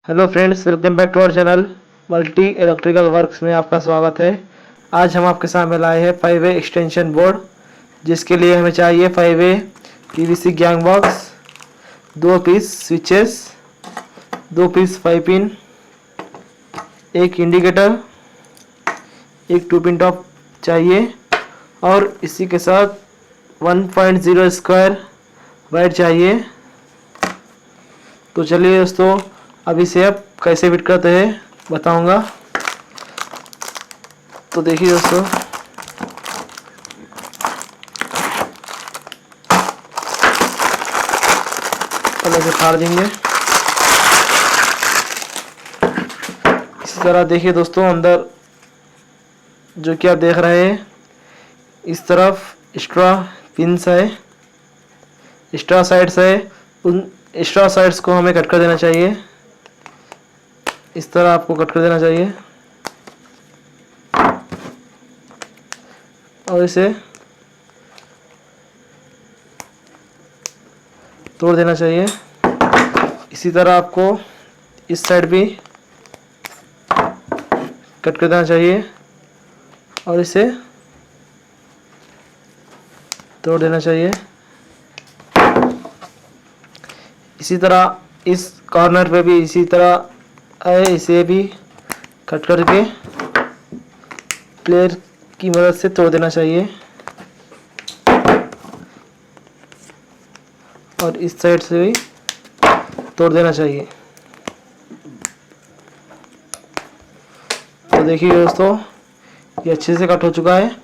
Hello friends, welcome back to our channel multi electrical works में आपका स्वागत है। आज हम आपके सामने लाए हैं 5 वे एक्सटेंशन बोर्ड, जिसके लिए हमें चाहिए 5 way PVC gang box, 2 piece switches, 2 piece 5 pin, एक इंडिकेटर, एक 2 पिन टॉप चाहिए और इसी के साथ 1.0 स्क्वायर वायर चाहिए। तो चलिए दोस्तों, अब इसे अब कैसे फिट करते हैं बताऊंगा। तो देखिए दोस्तों, अब ऐसे फाड़ देंगे। इसी तरह देखिए दोस्तों, अंदर जो कि आप देख रहे हैं, इस तरफ एक्स्ट्रा पिंस है, एक्स्ट्रा साइड्स है। उन एक्स्ट्रा साइड्स को हमें कट कर देना चाहिए। इस तरह आपको कट कर देना चाहिए और इसे तोड़ देना चाहिए। इसी तरह आपको इस साइड भी कट कर देना चाहिए और इसे तोड़ देना चाहिए। इसी तरह इस कॉर्नर पे भी इसी तरह है, इसे भी कट करके प्लेयर की मदद से तोड़ देना चाहिए और इस साइड से भी तोड़ देना चाहिए। तो देखिए दोस्तों, ये अच्छे से कट हो चुका है।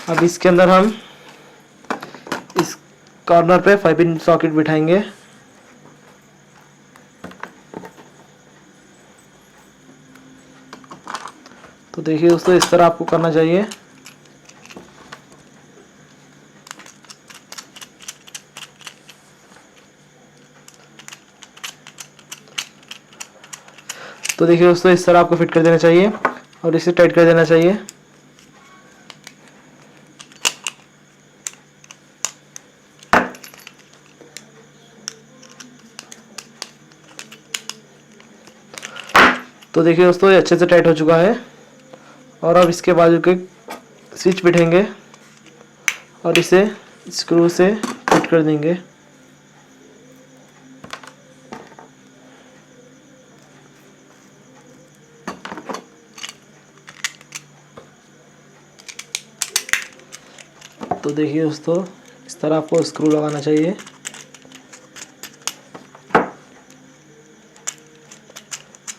अब इसके अंदर हम इस कॉर्नर पे 5 पिन सॉकेट बिठाएंगे। तो देखिए दोस्तों, इस तरह आपको करना चाहिए। तो देखिए दोस्तों, इस तरह आपको फिट कर देना चाहिए और इसे टाइट कर देना चाहिए। तो देखिए दोस्तों, ये अच्छे से टाइट हो चुका है और अब इसके बाजू के स्विच बिठेंगे और इसे स्क्रू से फिट कर देंगे। तो देखिए दोस्तों, इस तरह आपको स्क्रू लगाना चाहिए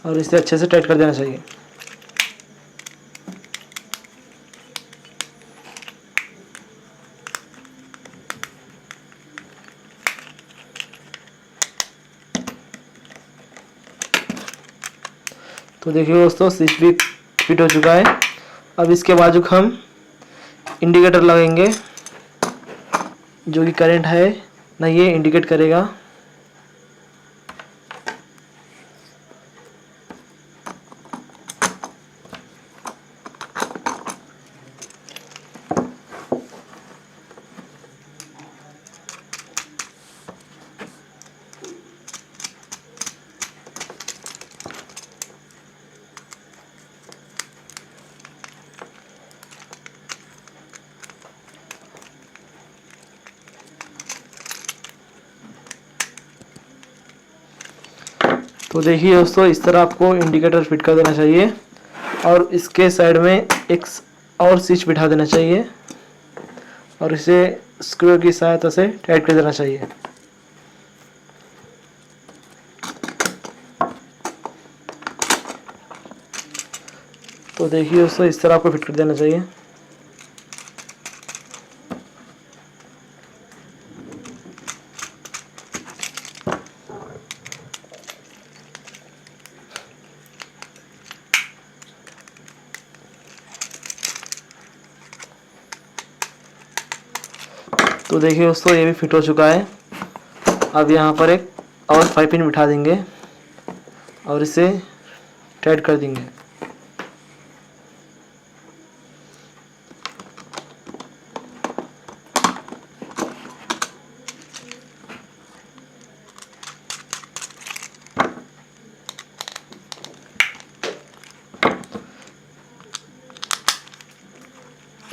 और इसे अच्छे से टाइट कर देना चाहिए। तो देखिए दोस्तों, स्विच भी फिट हो चुका है। अब इसके बाजू हम इंडिकेटर लगाएंगे, जो कि करंट है ना ये इंडिकेट करेगा। तो देखिए दोस्तों, इस तरह आपको इंडिकेटर फिट कर देना चाहिए और इसके साइड में एक और स्विच बिठा देना चाहिए और इसे स्क्रू की सहायता से टाइट कर देना चाहिए। तो देखिए दोस्तों, इस तरह आपको फिट कर देना चाहिए। तो देखिए दोस्तों, ये भी फिट हो चुका है। अब यहाँ पर एक और 5 पिन बिठा देंगे और इसे टाइट कर देंगे।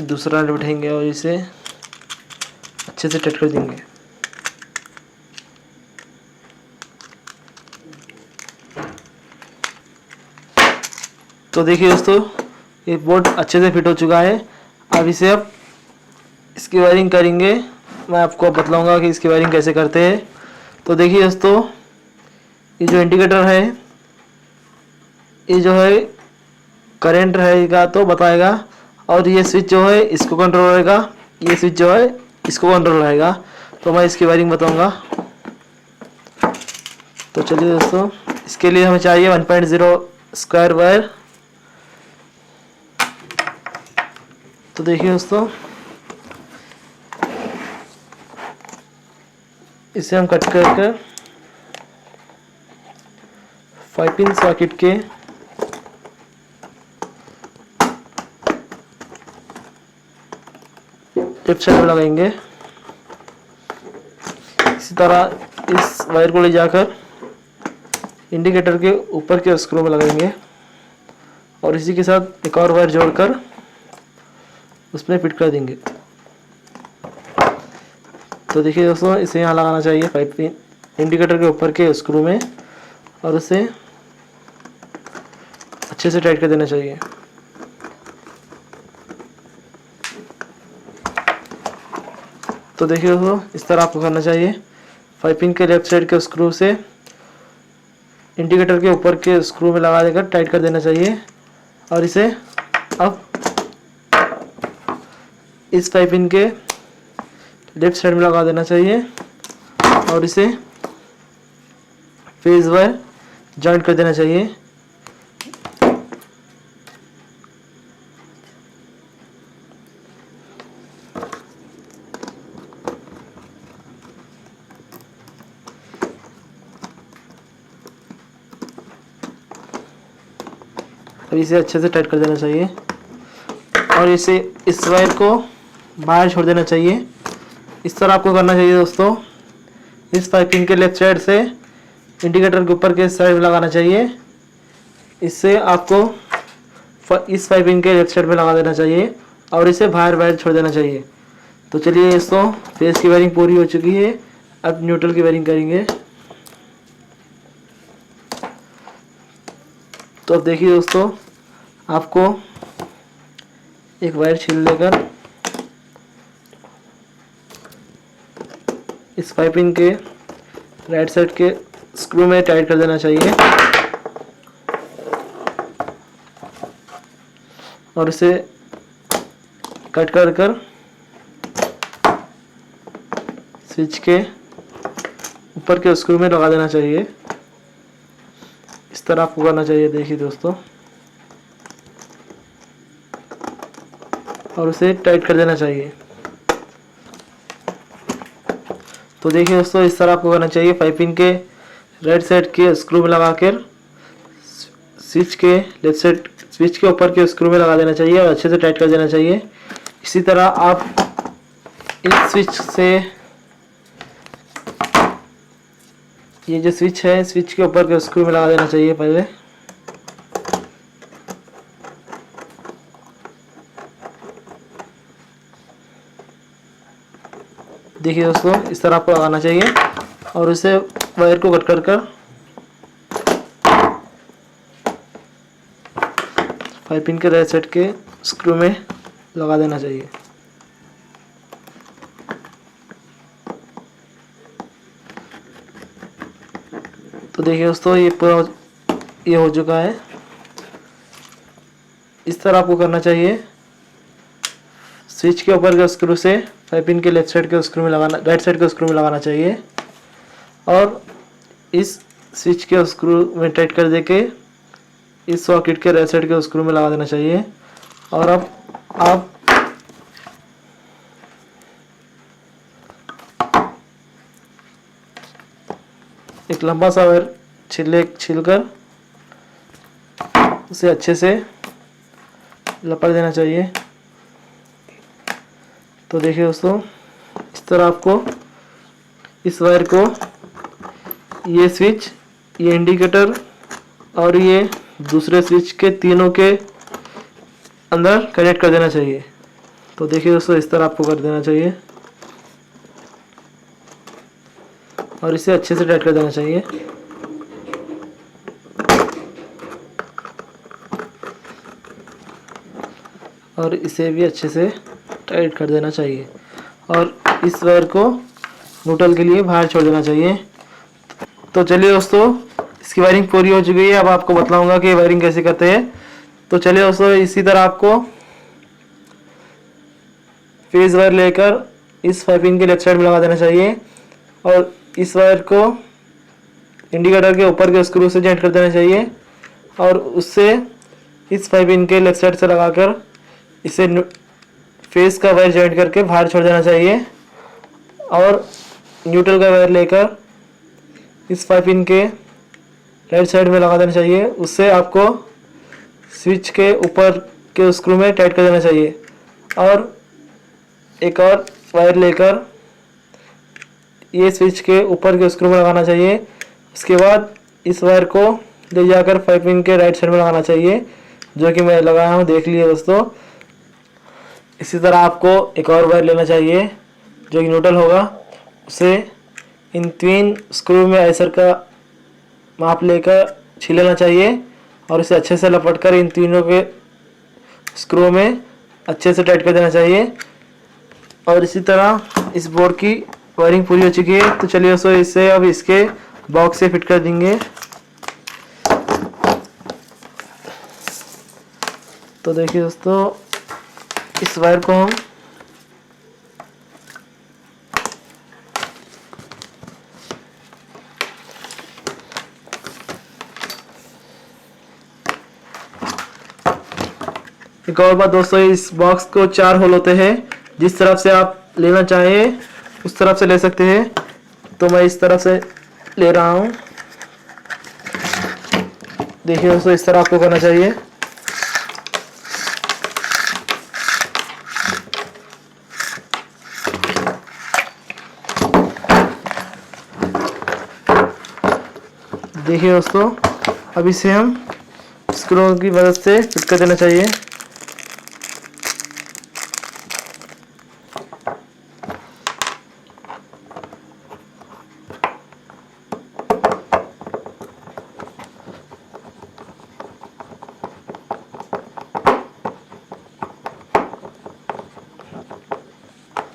दूसरा बैठेंगे और इसे अच्छे से टाइट कर देंगे। तो देखिए दोस्तों, ये बोर्ड अच्छे से फिट हो चुका है। अब इसे इसकी वायरिंग करेंगे। मैं आपको बतलाऊंगा कि इसकी वायरिंग कैसे करते हैं। तो देखिए दोस्तों, ये जो इंडिकेटर है, ये जो है करंट रहेगा तो बताएगा, और ये स्विच जो है इसको कंट्रोल रहेगा, ये स्विच जो है इसको कंट्रोल रहेगा। तो मैं इसकी वायरिंग बताऊंगा। तो चलिए दोस्तों, इसके लिए हमें चाहिए 1.0 स्क्वायर वायर। तो देखिए दोस्तों, इसे हम कट कर 5 पिन सॉकेट के लेफ्ट साइड में लगाएंगे। इसी तरह इस वायर को ले जाकर इंडिकेटर के ऊपर के स्क्रू में लगाएंगे और इसी के साथ एक और वायर जोड़कर उसमें फिट कर देंगे। तो देखिए दोस्तों, इसे यहाँ लगाना चाहिए 5 पिन इंडिकेटर के ऊपर के स्क्रू में, और उसे अच्छे से टाइट कर देना चाहिए। तो देखिए दोस्तों, इस तरह आपको करना चाहिए। 5 पिन के लेफ्ट साइड के स्क्रू से इंडिकेटर के ऊपर के स्क्रू में लगा देकर टाइट कर देना चाहिए, और इसे अब इस 5 पिन के लेफ्ट साइड में लगा देना चाहिए और इसे फेज वायर जॉइंट कर देना चाहिए। अब इसे अच्छे से टाइट कर देना चाहिए और इसे इस वायर को बाहर छोड़ देना चाहिए। इस तरह आपको करना चाहिए दोस्तों। इस पाइपिंग के लेफ्ट साइड से इंडिकेटर के ऊपर के साइड में लगाना चाहिए। इससे आपको इस पाइपिंग के लेफ्ट साइड में लगा देना चाहिए और इसे बाहर वायर छोड़ देना चाहिए। तो चलिए दोस्तों, फेस की वायरिंग पूरी हो चुकी है। अब न्यूट्रल की वायरिंग करेंगे। तो अब देखिए दोस्तों, आपको एक वायर छील लेकर इस पाइपिंग के राइट साइड के स्क्रू में टाइट कर देना चाहिए और इसे कट कर स्विच के ऊपर के स्क्रू में लगा देना चाहिए। इस तरह आपको करना चाहिए। देखिए दोस्तों, और उसे टाइट कर देना चाहिए। तो देखिए दोस्तों, इस तरह आपको करना चाहिए। पाइपिंग के राइट साइड के स्क्रू में लगाकर स्विच के लेफ्ट साइड स्विच के ऊपर के स्क्रू में लगा देना चाहिए और अच्छे से टाइट कर देना चाहिए। इसी तरह आप इस स्विच से ये जो स्विच है, स्विच के ऊपर के स्क्रू में लगा देना चाहिए पहले। देखिए दोस्तों, इस तरह आपको लगाना चाहिए और इसे वायर को कट कर 5 पिन के राइट साइड के स्क्रू में लगा देना चाहिए। तो देखिए दोस्तों, ये हो चुका है। इस तरह आपको करना चाहिए। स्विच के ऊपर के स्क्रू से 5 पिन के लेफ्ट साइड के स्क्रू में लगाना, राइट साइड के स्क्रू में लगाना चाहिए और इस स्विच के स्क्रू में टाइट कर देके इस सॉकेट के राइट साइड के स्क्रू में लगा देना चाहिए। और अब आप एक लंबा सा वायर छीलकर उसे अच्छे से लपेट देना चाहिए। तो देखिए दोस्तों, इस तरह आपको इस वायर को ये स्विच, ये इंडिकेटर और ये दूसरे स्विच के तीनों के अंदर कनेक्ट कर देना चाहिए। तो देखिए दोस्तों, इस तरह आपको कर देना चाहिए और इसे अच्छे से टाइट कर देना चाहिए। और इसे भी अच्छे से टाइट कर देना चाहिए और इस वायर को न्यूट्रल के लिए बाहर छोड़ देना चाहिए। तो चलिए दोस्तों, इसकी वायरिंग पूरी हो चुकी है। अब आपको बतलाऊंगा कि वायरिंग कैसे करते हैं। तो चलिए दोस्तों, इसी तरह आपको फेज वायर लेकर इस 5 पिन के लेफ्ट साइड में लगा देना चाहिए और इस वायर को इंडिकेटर के ऊपर के स्क्रू से जॉइंट कर देना चाहिए और उससे इस 5 पिन के लेफ्ट साइड से लगाकर इसे फेस का वायर जॉइंट करके बाहर छोड़ देना चाहिए और न्यूट्रल का वायर लेकर इस 5 पिन के राइट साइड में लगा देना चाहिए। उससे आपको स्विच के ऊपर के स्क्रू में टाइट कर देना चाहिए और एक और वायर लेकर ये स्विच के ऊपर के स्क्रू में लगाना चाहिए। उसके बाद इस वायर को ले जाकर 5 पिन के राइट साइड में लगाना चाहिए, जो कि मैं लगाया हूँ, देख लिए दोस्तों। इसी तरह आपको एक और वायर लेना चाहिए जो कि न्यूट्रल होगा। उसे इन 3 स्क्रू में आइसर का माप लेकर छील लेना चाहिए और इसे अच्छे से लपट कर इन तीनों के स्क्रू में अच्छे से टाइट कर देना चाहिए। और इसी तरह इस बोर्ड की वायरिंग पूरी हो चुकी है। तो चलिए दोस्तों, इसे अब इसके बॉक्स से फिट कर देंगे। तो देखिए दोस्तों, इस वायर को हम एक और बात दोस्तों, इस बॉक्स को 4 होल होते हैं। जिस तरफ से आप लेना चाहें उस तरफ से ले सकते हैं। तो मैं इस तरफ से ले रहा हूँ। देखिए दोस्तों, इस तरह आपको करना चाहिए। देखिए दोस्तों, अब इसे हम स्क्रू की मदद से फिट कर देना चाहिए।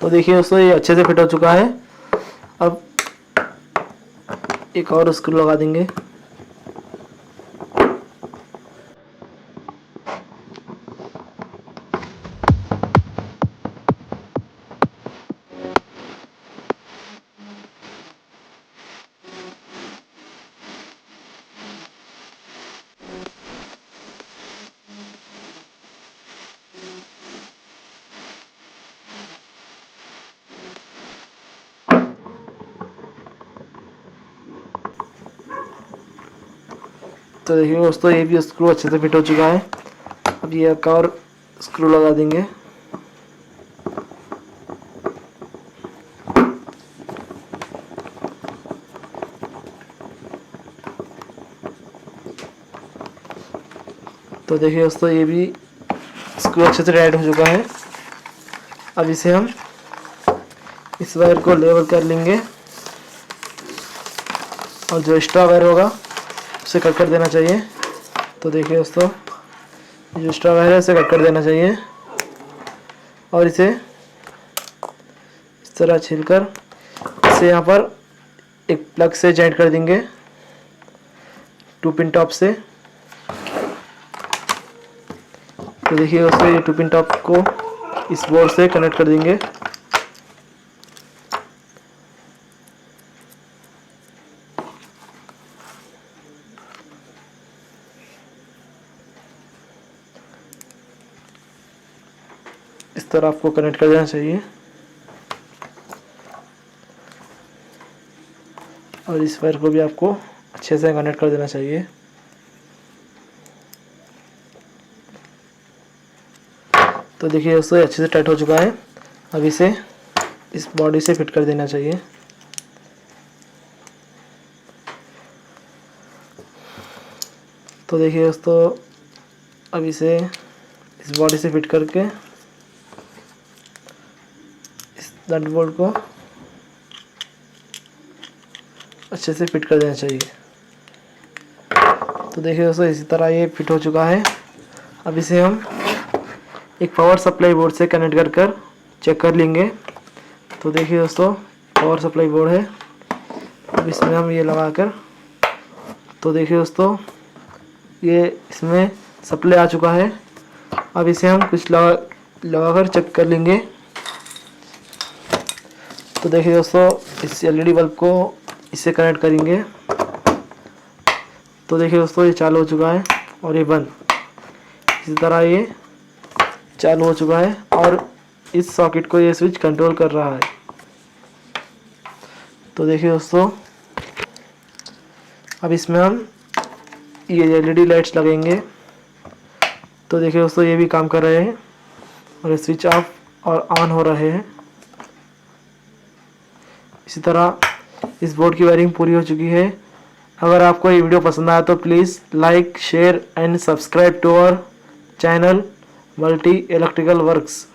तो देखिए दोस्तों, ये अच्छे से फिट हो चुका है। अब एक और स्क्रू लगा देंगे। तो देखिए दोस्तों, ये भी स्क्रू अच्छे से फिट हो चुका है। अब ये एक और स्क्रू लगा देंगे। तो देखिए दोस्तों, ये भी स्क्रू अच्छे से टाइट हो चुका है। अब इसे हम इस वायर को लेवल कर लेंगे और जो एक्स्ट्रा वायर होगा उसे कट कर देना चाहिए। तो देखिए दोस्तों, जो एक्स्ट्रा वायर है उसे कट कर देना चाहिए और इसे इस तरह छीलकर इसे यहाँ पर एक प्लग से जॉइंट कर देंगे 2 पिन टॉप से। तो देखिए दोस्तों, ये 2 पिन टॉप को इस बोर्ड से कनेक्ट कर देंगे। इस तरह आपको कनेक्ट कर देना चाहिए और इस वायर को भी आपको अच्छे से कनेक्ट कर देना चाहिए। तो देखिए दोस्तों, अच्छे से टाइट हो चुका है। अब इसे इस बॉडी से फिट कर देना चाहिए। तो देखिए दोस्तों, अब इसे इस बॉडी से फिट करके नट बोल्ट को अच्छे से फिट कर देना चाहिए। तो देखिए दोस्तों, इसी तरह ये फिट हो चुका है। अब इसे हम एक पावर सप्लाई बोर्ड से कनेक्ट कर चेक कर लेंगे। तो देखिए दोस्तों, पावर सप्लाई बोर्ड है। अब इसमें हम ये लगाकर, तो देखिए दोस्तों, ये इसमें सप्लाई आ चुका है। अब इसे हम कुछ लगाकर चेक कर लेंगे। तो देखिए दोस्तों, इस एलईडी बल्ब को इससे कनेक्ट करेंगे। तो देखिए दोस्तों, ये चालू हो चुका है और ये बंद। इसी तरह ये चालू हो चुका है और इस सॉकेट को ये स्विच कंट्रोल कर रहा है। तो देखिए दोस्तों, अब इसमें हम ये एलईडी लाइट्स लगेंगे। तो देखिए दोस्तों, ये भी काम कर रहे हैं और ये स्विच ऑफ और ऑन हो रहे हैं। इसी तरह इस बोर्ड की वायरिंग पूरी हो चुकी है। अगर आपको ये वीडियो पसंद आया तो please like, share and subscribe to our channel multi electrical works.